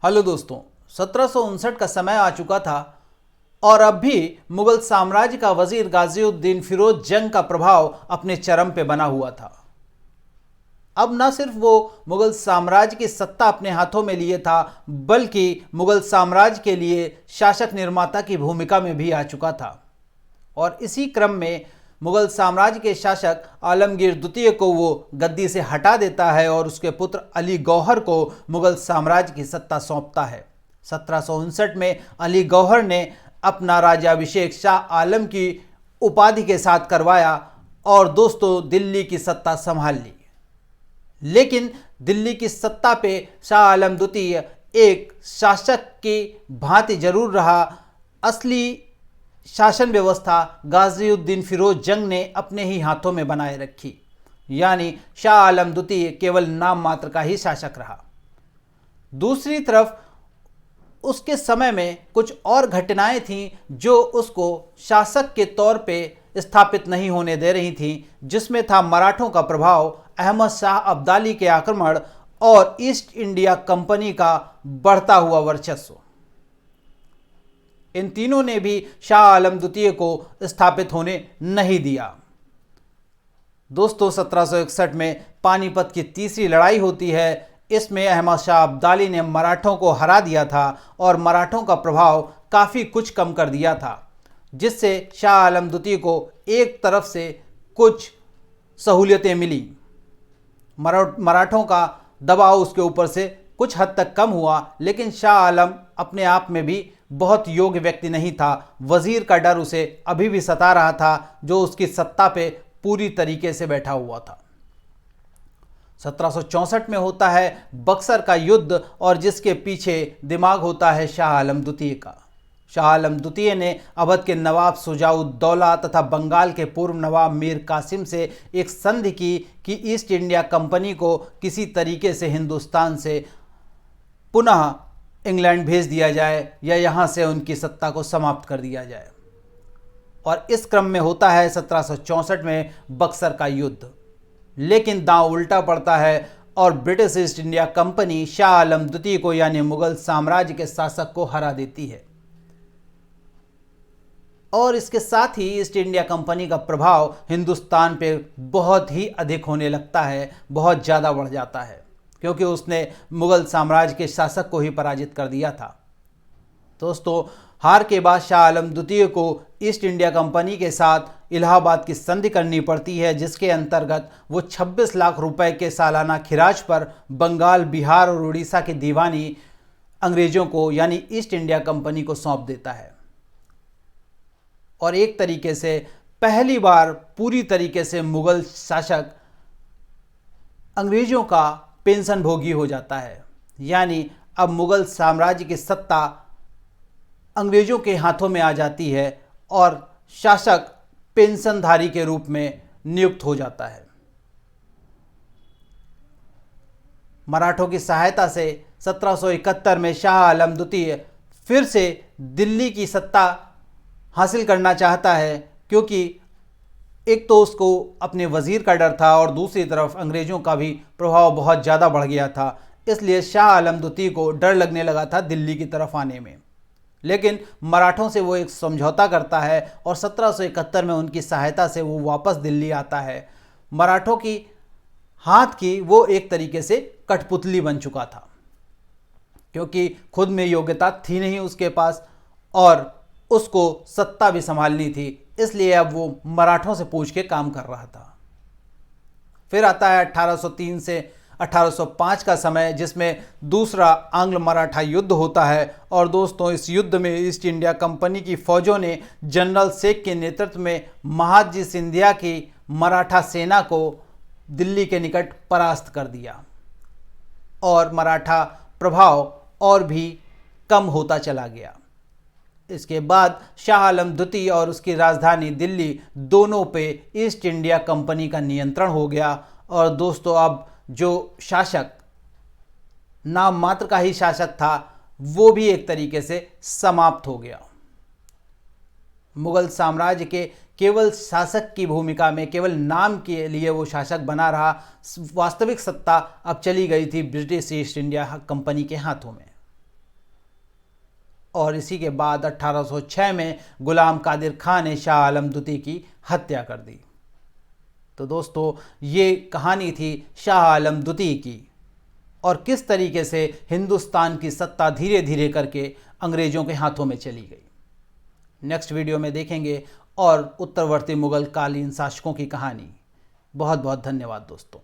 Hello दोस्तों, 1759 का समय आ चुका था और अब भी मुगल साम्राज्य का वजीर गाजिउद्दीन फिरोज जंग का प्रभाव अपने चरम पे बना हुआ था। अब न सिर्फ वो मुगल साम्राज्य की सत्ता अपने हाथों में लिए था, बल्कि मुगल साम्राज्य के लिए शासक निर्माता की भूमिका में भी आ चुका था। और इसी क्रम में मुगल साम्राज्य के शासक आलमगीर द्वितीय को वो गद्दी से हटा देता है और उसके पुत्र अली गौहर को मुगल साम्राज्य की सत्ता सौंपता है। 1759 में अली गौहर ने अपना राज्याभिषेक शाह आलम की उपाधि के साथ करवाया और दोस्तों दिल्ली की सत्ता संभाल ली। लेकिन दिल्ली की सत्ता पे शाह आलम द्वितीय एक शासक की भांति जरूर रहा। असली शासन व्यवस्था गाजिउद्दीन फिरोज जंग ने अपने ही हाथों में बनाए रखी, यानी शाह आलम द्वितीय केवल नाम मात्र का ही शासक रहा। दूसरी तरफ उसके समय में कुछ और घटनाएं थीं जो उसको शासक के तौर पे स्थापित नहीं होने दे रही थीं, जिसमें था मराठों का प्रभाव, अहमद शाह अब्दाली के आक्रमण और ईस्ट इंडिया कंपनी का बढ़ता हुआ वर्चस्व। इन तीनों ने भी शाह आलम द्वितीय को स्थापित होने नहीं दिया। दोस्तों 1761 में पानीपत की तीसरी लड़ाई होती है। इसमें अहमद शाह अब्दाली ने मराठों को हरा दिया था और मराठों का प्रभाव काफ़ी कुछ कम कर दिया था, जिससे शाह आलम द्वितीय को एक तरफ से कुछ सहूलियतें मिली। मराठों का दबाव उसके ऊपर से कुछ हद तक कम हुआ, लेकिन शाह आलम अपने आप में भी बहुत योग्य व्यक्ति नहीं था। वजीर का डर उसे अभी भी सता रहा था, जो उसकी सत्ता पे पूरी तरीके से बैठा हुआ था। 1764 में होता है बक्सर का युद्ध और जिसके पीछे दिमाग होता है शाह आलम द्वितीय का। शाह आलम द्वितीय ने अवध के नवाब शुजाउद्दौला तथा बंगाल के पूर्व नवाब मीर कासिम से एक संधि की कि ईस्ट इंडिया कंपनी को किसी तरीके से हिंदुस्तान से पुनः इंग्लैंड भेज दिया जाए या यहाँ से उनकी सत्ता को समाप्त कर दिया जाए। और इस क्रम में होता है 1764 में बक्सर का युद्ध। लेकिन दांव उल्टा पड़ता है और British East India Company Shah Alam द्वितीय को यानी मुगल साम्राज्य के शासक को हरा देती है। और इसके साथ ही ईस्ट इंडिया कंपनी का प्रभाव हिंदुस्तान पे बहुत ही अधिक होने लगता है, बहुत ज़्यादा बढ़ जाता है, क्योंकि उसने मुगल साम्राज्य के शासक को ही पराजित कर दिया था। दोस्तों हार के बाद शाह आलम द्वितीय को ईस्ट इंडिया कंपनी के साथ इलाहाबाद की संधि करनी पड़ती है, जिसके अंतर्गत वो 26 लाख रुपए के सालाना खिराज पर बंगाल, बिहार और उड़ीसा की दीवानी अंग्रेजों को यानी ईस्ट इंडिया कंपनी को सौंप देता है। और एक तरीके से पहली बार पूरी तरीके से मुगल शासक अंग्रेजों का पेंशन भोगी हो जाता है, यानी अब मुगल साम्राज्य की सत्ता अंग्रेजों के हाथों में आ जाती है और शासक पेंशनधारी के रूप में नियुक्त हो जाता है। मराठों की सहायता से 1771 में शाह आलम द्वितीय फिर से दिल्ली की सत्ता हासिल करना चाहता है, क्योंकि एक तो उसको अपने वजीर का डर था और दूसरी तरफ अंग्रेजों का भी प्रभाव बहुत ज़्यादा बढ़ गया था। इसलिए शाह आलम द्वितीय को डर लगने लगा था दिल्ली की तरफ आने में। लेकिन मराठों से वो एक समझौता करता है और 1771 में उनकी सहायता से वो वापस दिल्ली आता है। मराठों की हाथ की वो एक तरीके से कठपुतली बन चुका था, क्योंकि खुद में योग्यता थी नहीं उसके पास और उसको सत्ता भी संभालनी थी, इसलिए अब वो मराठों से पूछ के काम कर रहा था। फिर आता है 1803 से 1805 का समय, जिसमें दूसरा आंग्ल मराठा युद्ध होता है। और दोस्तों इस युद्ध में ईस्ट इंडिया कंपनी की फौजों ने जनरल शेख के नेतृत्व में महादजी सिंधिया की मराठा सेना को दिल्ली के निकट परास्त कर दिया और मराठा प्रभाव और भी कम होता चला गया। इसके बाद शाह आलम द्वितीय और उसकी राजधानी दिल्ली दोनों पे ईस्ट इंडिया कंपनी का नियंत्रण हो गया। और दोस्तों अब जो शासक नाम मात्र का ही शासक था वो भी एक तरीके से समाप्त हो गया। मुगल साम्राज्य के केवल शासक की भूमिका में, केवल नाम के लिए वो शासक बना रहा। वास्तविक सत्ता अब चली गई थी ब्रिटिश ईस्ट इंडिया कंपनी के हाथों में। और इसी के बाद 1806 में गुलाम कादिर खान ने शाह आलम द्वितीय की हत्या कर दी। तो दोस्तों ये कहानी थी शाह आलम द्वितीय की और किस तरीके से हिंदुस्तान की सत्ता धीरे धीरे करके अंग्रेज़ों के हाथों में चली गई। नेक्स्ट वीडियो में देखेंगे और उत्तरवर्ती मुगल कालीन शासकों की कहानी। बहुत बहुत धन्यवाद दोस्तों।